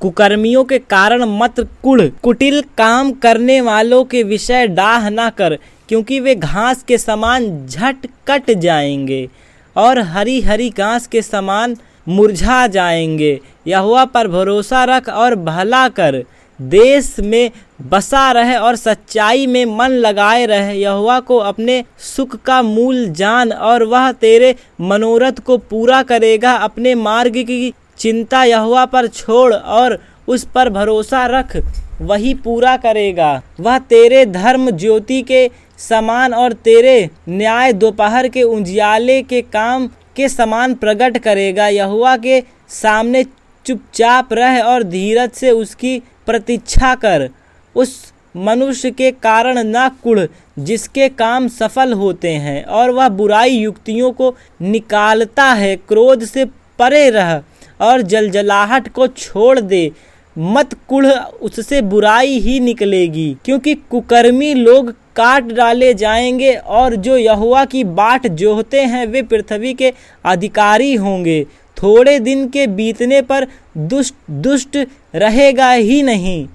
कुकर्मियों के कारण मत कुढ़, कुटिल काम करने वालों के विषय डाह न कर, क्योंकि वे घास के समान झट कट जाएंगे और हरी हरी घास के समान मुरझा जाएंगे। यहोवा पर भरोसा रख और भला कर, देश में बसा रहे और सच्चाई में मन लगाए रहे। यहोवा को अपने सुख का मूल जान और वह तेरे मनोरथ को पूरा करेगा। अपने मार्ग की चिंता यहोवा पर छोड़ और उस पर भरोसा रख, वही पूरा करेगा। वह तेरे धर्म ज्योति के समान और तेरे न्याय दोपहर के उजियाले के काम के समान प्रकट करेगा। यहोवा के सामने चुपचाप रह और धीरज से उसकी प्रतीक्षा कर। उस मनुष्य के कारण न कुढ़ जिसके काम सफल होते हैं और वह बुराई युक्तियों को निकालता है। क्रोध से परे रह और जलजलाहट को छोड़ दे, मत कुढ़, उससे बुराई ही निकलेगी, क्योंकि कुकर्मी लोग काट डाले जाएंगे और जो यहोवा की बाट जोहते हैं वे पृथ्वी के अधिकारी होंगे। थोड़े दिन के बीतने पर दुष्ट रहेगा ही नहीं,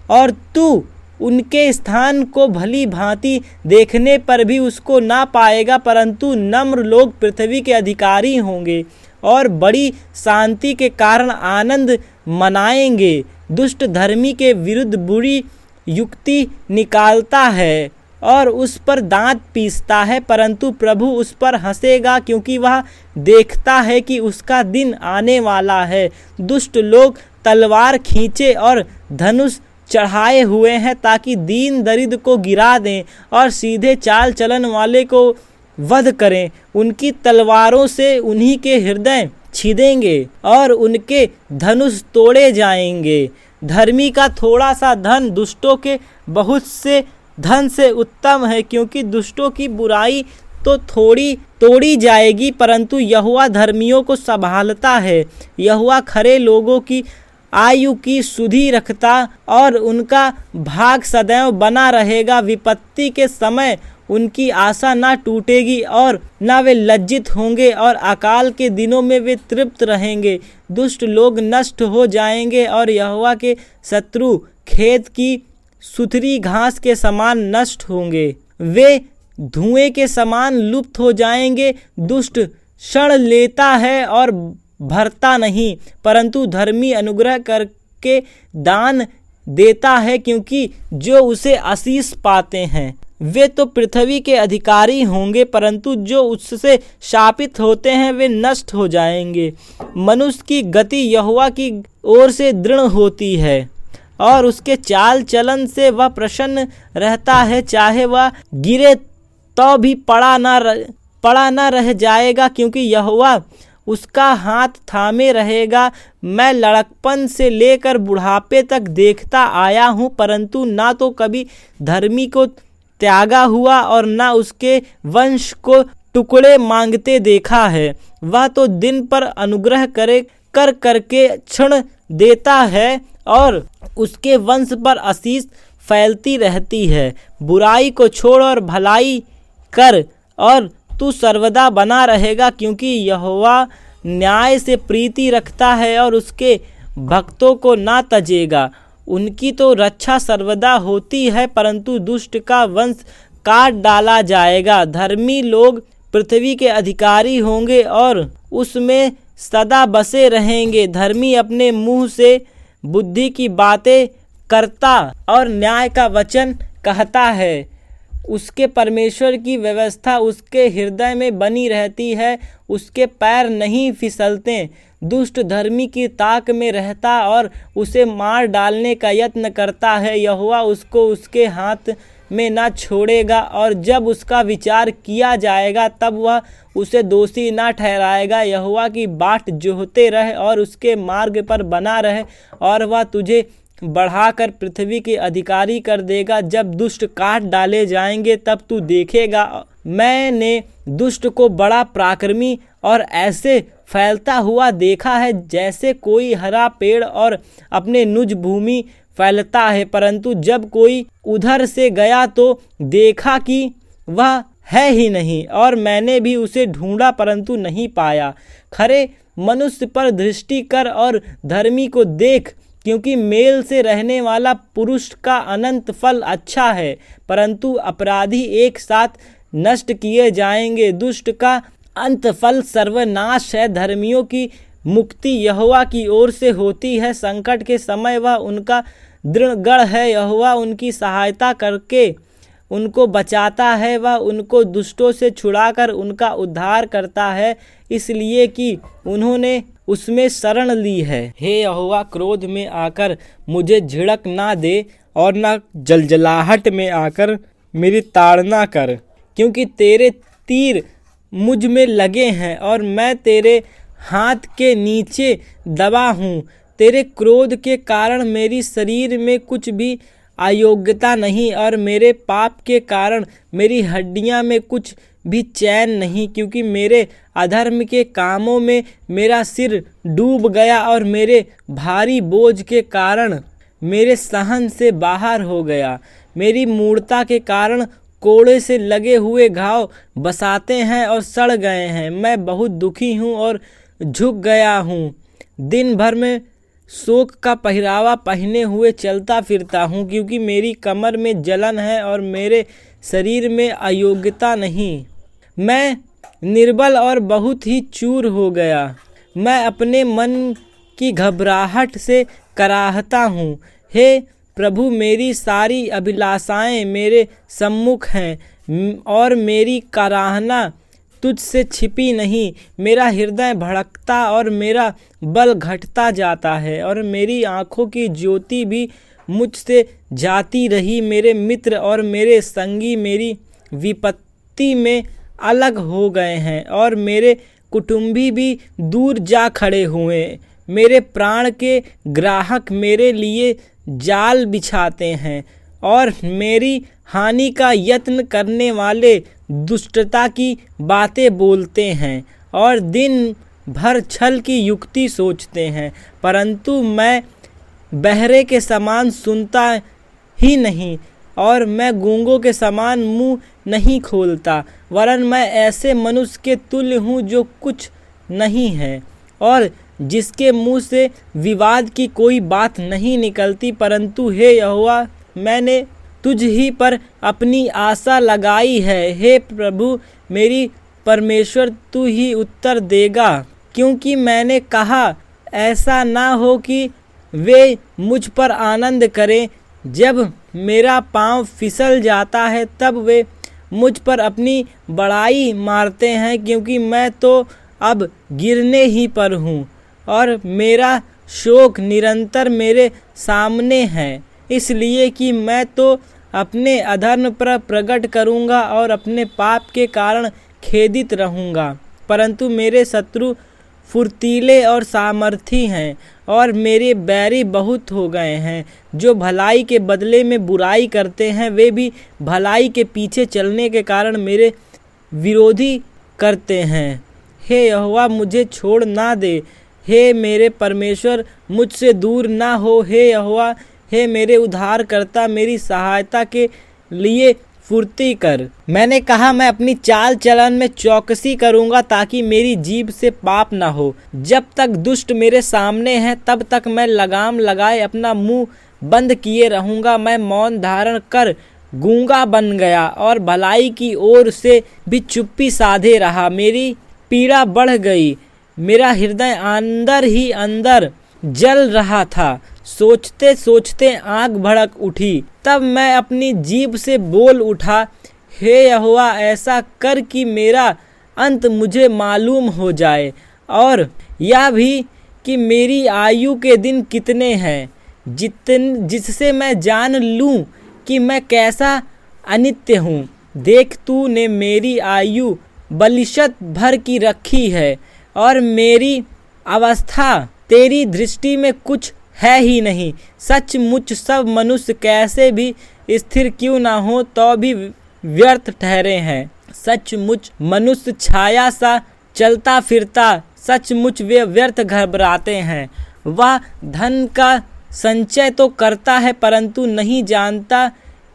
और तू उनके स्थान को भली भांति देखने पर भी उसको ना पाएगा, परंतु नम्र लोग पृथ्वी के अधिकारी होंगे और बड़ी शांति के कारण आनंद मनाएंगे। दुष्ट धर्मी के विरुद्ध बुरी युक्ति निकालता है और उस पर दांत पीसता है, परंतु प्रभु उस पर हंसेगा, क्योंकि वह देखता है कि उसका दिन आने वाला है। दुष्ट लोग तलवार खींचे और धनुष चढ़ाए हुए हैं, ताकि दीन दरिद्र को गिरा दें और सीधे चाल चलन वाले को वध करें। उनकी तलवारों से उन्हीं के हृदय छिदेंगे और उनके धनुष तोड़े जाएंगे। धर्मी का थोड़ा सा धन दुष्टों के बहुत से धन से उत्तम है, क्योंकि दुष्टों की बुराई तो थोड़ी तोड़ी जाएगी, परंतु यहोवा धर्मियों को संभालता है। यहोवा खरे लोगों की आयु की सुधि रखता और उनका भाग सदैव बना रहेगा। विपत्ति के समय उनकी आशा ना टूटेगी और ना वे लज्जित होंगे, और अकाल के दिनों में वे तृप्त रहेंगे। दुष्ट लोग नष्ट हो जाएंगे और यहोवा के शत्रु खेत की सुथरी घास के समान नष्ट होंगे। वे धुएं के समान लुप्त हो जाएंगे। दुष्ट क्षण लेता है और भरता नहीं, परंतु धर्मी अनुग्रह करके दान देता है, क्योंकि जो उसे आशीष पाते हैं वे तो पृथ्वी के अधिकारी होंगे, परंतु जो उससे शापित होते हैं वे नष्ट हो जाएंगे। मनुष्य की गति यहोवा की ओर से दृढ़ होती है और उसके चाल चलन से वह प्रसन्न रहता है। चाहे वह गिरे तो भी पड़ा ना रह जाएगा, क्योंकि यहोवा उसका हाथ थामे रहेगा। मैं लड़कपन से लेकर बुढ़ापे तक देखता आया हूँ, परंतु ना तो कभी धर्मी को त्यागा हुआ और ना उसके वंश को टुकड़े मांगते देखा है। वह तो दिन पर अनुग्रह करके क्षण देता है और उसके वंश पर आशीष फैलती रहती है। बुराई को छोड़ और भलाई कर और तू सर्वदा बना रहेगा, क्योंकि यहोवा न्याय से प्रीति रखता है और उसके भक्तों को ना तजेगा। उनकी तो रक्षा सर्वदा होती है, परंतु दुष्ट का वंश काट डाला जाएगा। धर्मी लोग पृथ्वी के अधिकारी होंगे और उसमें सदा बसे रहेंगे। धर्मी अपने मुंह से बुद्धि की बातें करता और न्याय का वचन कहता है। उसके परमेश्वर की व्यवस्था उसके हृदय में बनी रहती है, उसके पैर नहीं फिसलते। दुष्ट धर्मी की ताक में रहता और उसे मार डालने का यत्न करता है। यहोवा उसको उसके हाथ में ना छोड़ेगा, और जब उसका विचार किया जाएगा तब वह उसे दोषी ना ठहराएगा। यहोवा की बाट जोहते रहे और उसके मार्ग पर बना रहे, और वह तुझे बढ़ाकर पृथ्वी के अधिकारी कर देगा। जब दुष्ट काट डाले जाएंगे तब तू देखेगा। मैंने दुष्ट को बड़ा पराक्रमी और ऐसे फैलता हुआ देखा है, जैसे कोई हरा पेड़ और अपने नुज भूमि फैलता है, परंतु जब कोई उधर से गया तो देखा कि वह है ही नहीं, और मैंने भी उसे ढूंढा परंतु नहीं पाया। खरे मनुष्य पर दृष्टि कर और धर्मी को देख, क्योंकि मेल से रहने वाला पुरुष का अनंत फल अच्छा है, परंतु अपराधी एक साथ नष्ट किए जाएंगे। दुष्ट का अंत फल सर्वनाश है, धर्मियों की मुक्ति यहोवा की ओर से होती है। संकट के समय वह उनका दृढ़ गढ़ है, यहोवा उनकी सहायता करके उनको बचाता है। वह उनको दुष्टों से छुड़ाकर उनका उद्धार करता है, इसलिए कि उन्होंने उसमें शरण ली है। हे यहोवा, क्रोध में आकर मुझे झिड़क ना दे और ना जलजलाहट में आकर मेरी ताड़ना कर, क्योंकि तेरे तीर मुझ में लगे हैं और मैं तेरे हाथ के नीचे दबा हूँ। तेरे क्रोध के कारण मेरी शरीर में कुछ भी अयोग्यता नहीं और मेरे पाप के कारण मेरी हड्डियां में कुछ भी चैन नहीं, क्योंकि मेरे अधर्म के कामों में मेरा सिर डूब गया और मेरे भारी बोझ के कारण मेरे सहन से बाहर हो गया। मेरी मूढ़ता के कारण कोड़े से लगे हुए घाव बसाते हैं और सड़ गए हैं। मैं बहुत दुखी हूँ और झुक गया हूँ। दिन भर में शोक का पहरावा पहने हुए चलता फिरता हूँ, क्योंकि मेरी कमर में जलन है और मेरे शरीर में अयोग्यता नहीं। मैं निर्बल और बहुत ही चूर हो गया। मैं अपने मन की घबराहट से कराहता हूँ। हे प्रभु, मेरी सारी अभिलाषाएं मेरे सम्मुख हैं और मेरी कराहना तुझसे छिपी नहीं। मेरा हृदय भड़कता और मेरा बल घटता जाता है और मेरी आँखों की ज्योति भी मुझसे जाती रही। मेरे मित्र और मेरे संगी मेरी विपत्ति में अलग हो गए हैं और मेरे कुटुंबी भी दूर जा खड़े हुए। मेरे प्राण के ग्राहक मेरे लिए जाल बिछाते हैं और मेरी हानि का यत्न करने वाले दुष्टता की बातें बोलते हैं और दिन भर छल की युक्ति सोचते हैं, परंतु मैं बहरे के समान सुनता ही नहीं और मैं गूंगों के समान मुंह नहीं खोलता, वरन मैं ऐसे मनुष्य के तुल्य हूँ जो कुछ नहीं है और जिसके मुंह से विवाद की कोई बात नहीं निकलती। परंतु हे यहोवा, मैंने तुझ ही पर अपनी आशा लगाई है। हे प्रभु मेरी परमेश्वर, तू ही उत्तर देगा, क्योंकि मैंने कहा ऐसा ना हो कि वे मुझ पर आनंद करें। जब मेरा पाँव फिसल जाता है तब वे मुझ पर अपनी बड़ाई मारते हैं, क्योंकि मैं तो अब गिरने ही पर हूँ और मेरा शोक निरंतर मेरे सामने है। इसलिए कि मैं तो अपने अधर्म पर प्रकट करूँगा और अपने पाप के कारण खेदित रहूँगा। परंतु मेरे शत्रु फुर्तीले और सामर्थी हैं और मेरे बैरी बहुत हो गए हैं। जो भलाई के बदले में बुराई करते हैं, वे भी भलाई के पीछे चलने के कारण मेरे विरोधी करते हैं। हे यहोवा, मुझे छोड़ ना दे। हे मेरे परमेश्वर, मुझसे दूर ना हो। हे यहोवा, हे मेरे उद्धारकर्ता, मेरी सहायता के लिए फुर्ती कर। मैंने कहा मैं अपनी चाल चलन में चौकसी करूंगा ताकि मेरी जीभ से पाप ना हो। जब तक दुष्ट मेरे सामने हैं तब तक मैं लगाम लगाए अपना मुंह बंद किए रहूंगा। मैं मौन धारण कर गूंगा बन गया और भलाई की ओर से भी चुप्पी साधे रहा। मेरी पीड़ा बढ़ गई, मेरा हृदय अंदर ही अंदर जल रहा था। सोचते सोचते आग भड़क उठी। तब मैं अपनी जीभ से बोल उठा, हे यहोवा, ऐसा कर कि मेरा अंत मुझे मालूम हो जाए और यह भी कि मेरी आयु के दिन कितने हैं, जिससे मैं जान लूं कि मैं कैसा अनित्य हूँ। देख, तूने मेरी आयु बलिशत भर की रखी है और मेरी अवस्था तेरी दृष्टि में कुछ है ही नहीं। सचमुच सब मनुष्य कैसे भी स्थिर क्यों ना हो तो भी व्यर्थ ठहरे हैं। सचमुच मनुष्य छाया सा चलता फिरता, सचमुच वे व्यर्थ घबराते हैं। वह धन का संचय तो करता है परंतु नहीं जानता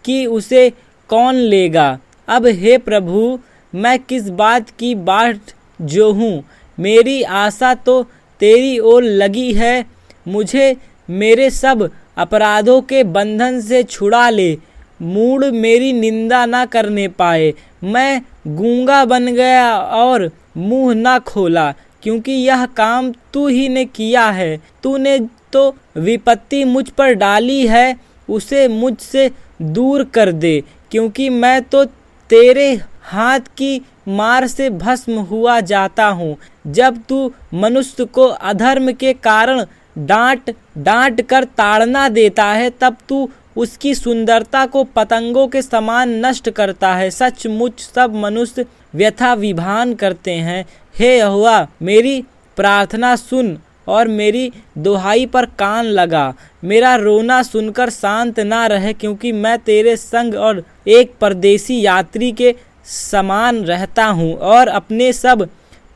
कि उसे कौन लेगा। अब हे प्रभु, मैं किस बात की बाट जो हूँ, मेरी आशा तो तेरी ओर लगी है। मुझे मेरे सब अपराधों के बंधन से छुड़ा ले, मूढ़ मेरी निंदा ना करने पाए। मैं गूंगा बन गया और मुंह ना खोला, क्योंकि यह काम तू ही ने किया है। तूने तो विपत्ति मुझ पर डाली है, उसे मुझसे दूर कर दे, क्योंकि मैं तो तेरे हाथ की मार से भस्म हुआ जाता हूँ। जब तू मनुष्य को अधर्म के कारण डांट डांट कर ताड़ना देता है, तब तू उसकी सुंदरता को पतंगों के समान नष्ट करता है। सचमुच सब मनुष्य व्यथा विभान करते हैं। हे यहोवा, मेरी प्रार्थना सुन और मेरी दुहाई पर कान लगा। मेरा रोना सुनकर शांत ना रहे, क्योंकि मैं तेरे संग और एक परदेसी यात्री के समान रहता हूँ और अपने सब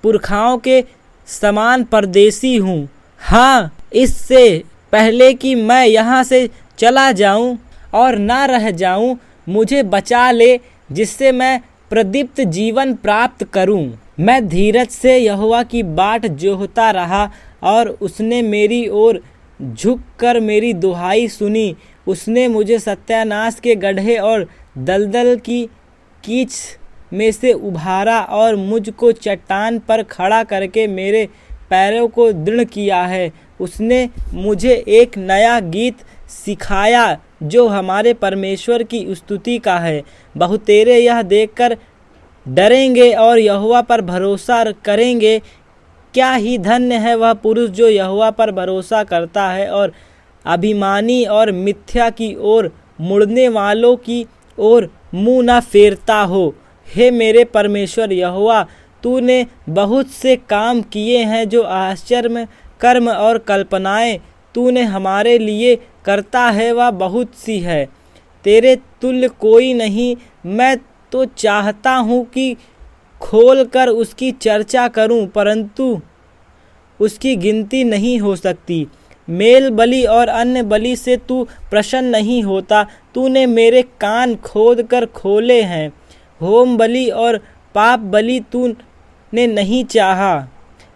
पुरखाओं के समान परदेसी हूँ। हाँ, इससे पहले कि मैं यहाँ से चला जाऊँ और ना रह जाऊँ, मुझे बचा ले, जिससे मैं प्रदीप्त जीवन प्राप्त करूँ। मैं धीरज से यहोवा की बाट जोहता रहा और उसने मेरी ओर झुककर मेरी दुहाई सुनी। उसने मुझे सत्यानाश के गड्ढे और दलदल की कीच में से उभारा और मुझको चट्टान पर खड़ा करके मेरे पैरों को दृढ़ किया है। उसने मुझे एक नया गीत सिखाया, जो हमारे परमेश्वर की स्तुति का है। बहुतेरे यह देखकर डरेंगे और यहोवा पर भरोसा करेंगे। क्या ही धन्य है वह पुरुष जो यहोवा पर भरोसा करता है और अभिमानी और मिथ्या की ओर मुड़ने वालों की ओर मुंह न फेरता हो। हे मेरे परमेश्वर यहोवा, तूने बहुत से काम किए हैं, जो आश्चर्य कर्म और कल्पनाएं तूने हमारे लिए करता है वह बहुत सी है। तेरे तुल्य कोई नहीं। मैं तो चाहता हूँ कि खोल कर उसकी चर्चा करूँ, परंतु उसकी गिनती नहीं हो सकती। मेल बलि और अन्य बलि से तू प्रसन्न नहीं होता। तूने मेरे कान खोद कर खोले हैं। होम बलि और पाप बलि तूने नहीं चाहा।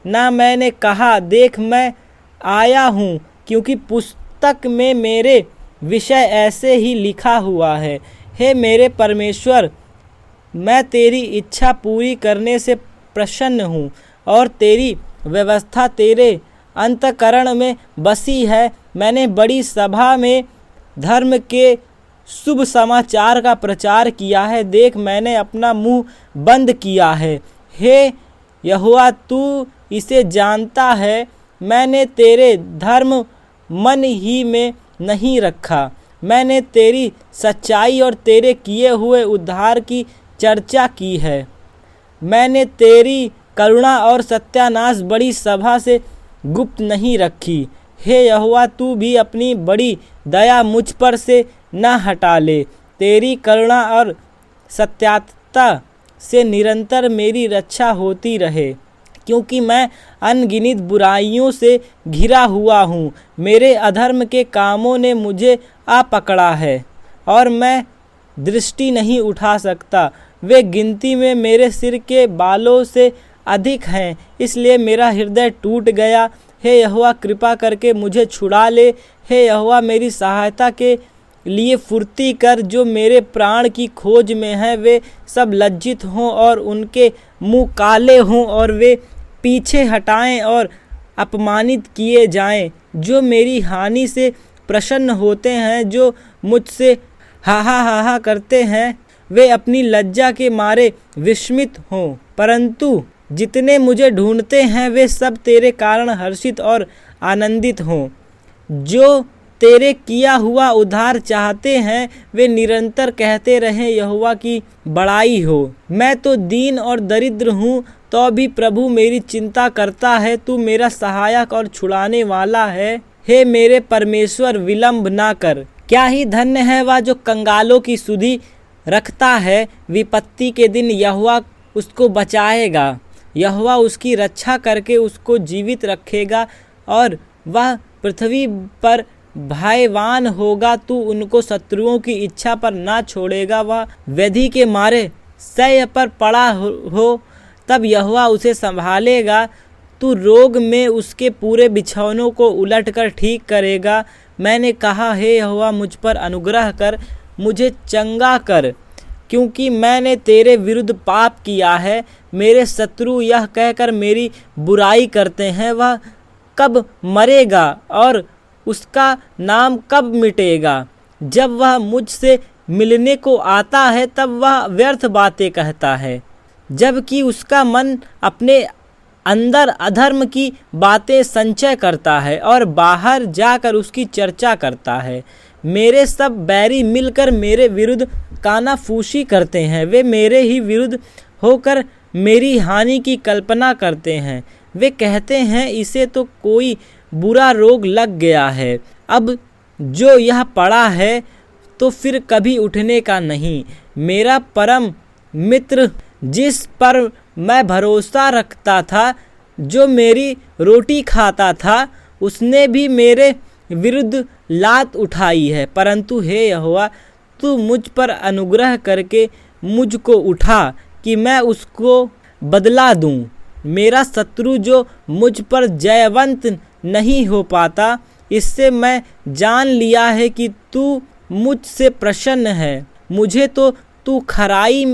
ना मैंने कहा, देख मैं आया हूँ, क्योंकि पुस्तक में मेरे विषय ऐसे ही लिखा हुआ है। हे मेरे परमेश्वर, मैं तेरी इच्छा पूरी करने से प्रसन्न हूँ और तेरी व्यवस्था तेरे अंतःकरण में बसी है। मैंने बड़ी सभा में धर्म के शुभ समाचार का प्रचार किया है। देख, मैंने अपना मुंह बंद किया है। हे यहोवा, तू इसे जानता है। मैंने तेरे धर्म मन ही में नहीं रखा। मैंने तेरी सच्चाई और तेरे किए हुए उद्धार की चर्चा की है। मैंने तेरी करुणा और सत्यानाश बड़ी सभा से गुप्त नहीं रखी। हे यहोवा, तू भी अपनी बड़ी दया मुझ पर से न हटा ले। तेरी करुणा और सत्याता से निरंतर मेरी रक्षा होती रहे, क्योंकि मैं अनगिनत बुराइयों से घिरा हुआ हूँ। मेरे अधर्म के कामों ने मुझे आ पकड़ा है और मैं दृष्टि नहीं उठा सकता। वे गिनती में मेरे सिर के बालों से अधिक हैं, इसलिए मेरा हृदय टूट गया। हे यहोवा, कृपा करके मुझे छुड़ा ले। हे यहोवा, मेरी सहायता के लिए फुर्ती कर। जो मेरे प्राण की खोज में हैं, वे सब लज्जित हों और उनके मुंह काले हों और वे पीछे हटाएं और अपमानित किए जाएं। जो मेरी हानि से प्रसन्न होते हैं, जो मुझसे हा करते हैं, वे अपनी लज्जा के मारे विस्मित हों। परंतु जितने मुझे ढूंढते हैं, वे सब तेरे कारण हर्षित और आनंदित हों। जो तेरे किया हुआ उद्धार चाहते हैं, वे निरंतर कहते रहें, यहोवा की बड़ाई हो। मैं तो दीन और दरिद्र हूँ, तो भी प्रभु मेरी चिंता करता है। तू मेरा सहायक और छुड़ाने वाला है। हे मेरे परमेश्वर, विलंब ना कर। क्या ही धन्य है वह जो कंगालों की सुधि रखता है। विपत्ति के दिन यहोवा उसको बचाएगा। यहोवा उसकी रक्षा करके उसको जीवित रखेगा और वह पृथ्वी पर भयवान होगा। तू उनको शत्रुओं की इच्छा पर ना छोड़ेगा। वह व्याधि के मारे शय्या पर पड़ा हो, तब यहोवा उसे संभालेगा। तू रोग में उसके पूरे बिछौनों को उलटकर ठीक करेगा। मैंने कहा, हे यहोवा, मुझ पर अनुग्रह कर, मुझे चंगा कर, क्योंकि मैंने तेरे विरुद्ध पाप किया है। मेरे शत्रु यह कहकर मेरी बुराई करते हैं, वह कब मरेगा और उसका नाम कब मिटेगा। जब वह मुझसे मिलने को आता है तब वह व्यर्थ बातें कहता है, जबकि उसका मन अपने अंदर अधर्म की बातें संचय करता है और बाहर जाकर उसकी चर्चा करता है। मेरे सब बैरी मिलकर मेरे विरुद्ध कानाफूसी करते हैं, वे मेरे ही विरुद्ध होकर मेरी हानि की कल्पना करते हैं। वे कहते हैं, इसे तो कोई बुरा रोग लग गया है, अब जो यह पड़ा है तो फिर कभी उठने का नहीं। मेरा परम मित्र जिस पर मैं भरोसा रखता था, जो मेरी रोटी खाता था, उसने भी मेरे विरुद्ध लात उठाई है। परंतु हे यहोवा, तू मुझ पर अनुग्रह करके मुझको उठा कि मैं उसको बदला दूं। मेरा शत्रु जो मुझ पर जयवंत नहीं हो पाता, इससे मैं जान लिया है कि तू मुझसे प्रसन्न है। मुझे तो तू खराई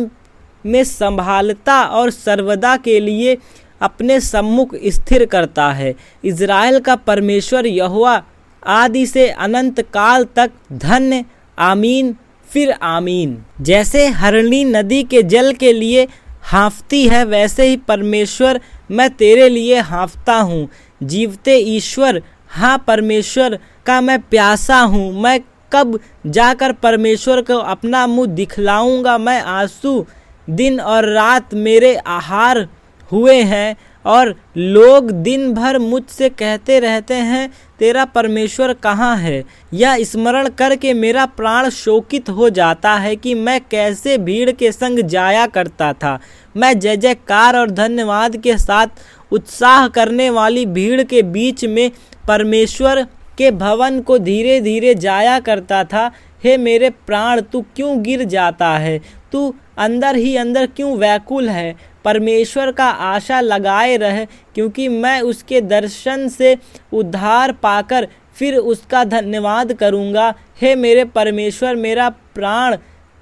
में संभालता और सर्वदा के लिए अपने सम्मुख स्थिर करता है। इज़राइल का परमेश्वर यहोवा आदि से अनंत काल तक धन्य। आमीन फिर आमीन। जैसे हरणी नदी के जल के लिए हाँफती है, वैसे ही परमेश्वर मैं तेरे लिए हाँफता हूँ। जीवते ईश्वर, हाँ परमेश्वर का मैं प्यासा हूँ। मैं कब जाकर परमेश्वर को अपना मुंह दिखलाऊंगा। मैं आंसू दिन और रात मेरे आहार हुए हैं और लोग दिन भर मुझसे कहते रहते हैं, तेरा परमेश्वर कहाँ है। यह स्मरण करके मेरा प्राण शोकित हो जाता है कि मैं कैसे भीड़ के संग जाया करता था। मैं जय जयकार और धन्यवाद के साथ उत्साह करने वाली भीड़ के बीच में परमेश्वर के भवन को धीरे धीरे जाया करता था। हे मेरे प्राण, तू क्यों गिर जाता है? तू अंदर ही अंदर क्यों व्याकुल है? परमेश्वर का आशा लगाए रह, क्योंकि मैं उसके दर्शन से उद्धार पाकर फिर उसका धन्यवाद करूँगा। हे मेरे परमेश्वर, मेरा प्राण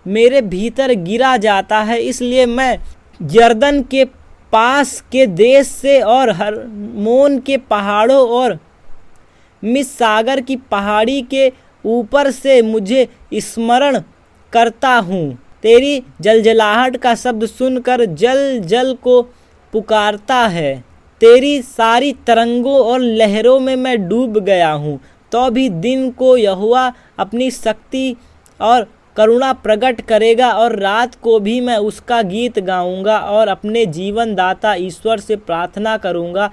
मेरे भीतर गिरा जाता है, इसलिए मैं यरदन के पास के देश से और हर्मोन के पहाड़ों और मिस सागर की पहाड़ी के ऊपर से मुझे स्मरण करता हूँ। तेरी जलजलाहट का शब्द सुनकर जल जल को पुकारता है। तेरी सारी तरंगों और लहरों में मैं डूब गया हूँ। तो भी दिन को यहोवा अपनी शक्ति और करुणा प्रकट करेगा और रात को भी मैं उसका गीत गाऊंगा और अपने जीवन दाता ईश्वर से प्रार्थना करूंगा।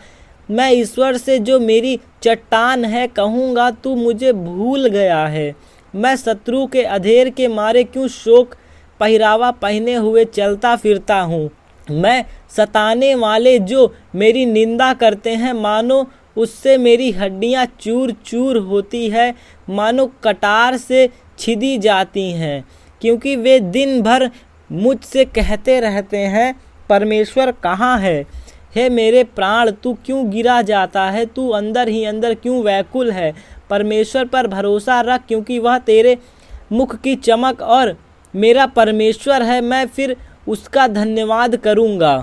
मैं ईश्वर से, जो मेरी चट्टान है, कहूँगा, तू मुझे भूल गया है। मैं शत्रु के अधेर के मारे क्यों शोक पहरावा पहने हुए चलता फिरता हूँ। मैं सताने वाले जो मेरी निंदा करते हैं, मानो उससे मेरी हड्डियाँ चूर चूर होती है, मानो कटार से छिदी जाती हैं, क्योंकि वे दिन भर मुझसे कहते रहते हैं, परमेश्वर कहाँ है। हे मेरे प्राण, तू क्यों गिरा जाता है? तू अंदर ही अंदर क्यों व्याकुल है? परमेश्वर पर भरोसा रख, क्योंकि वह तेरे मुख की चमक और मेरा परमेश्वर है। मैं फिर उसका धन्यवाद करूँगा।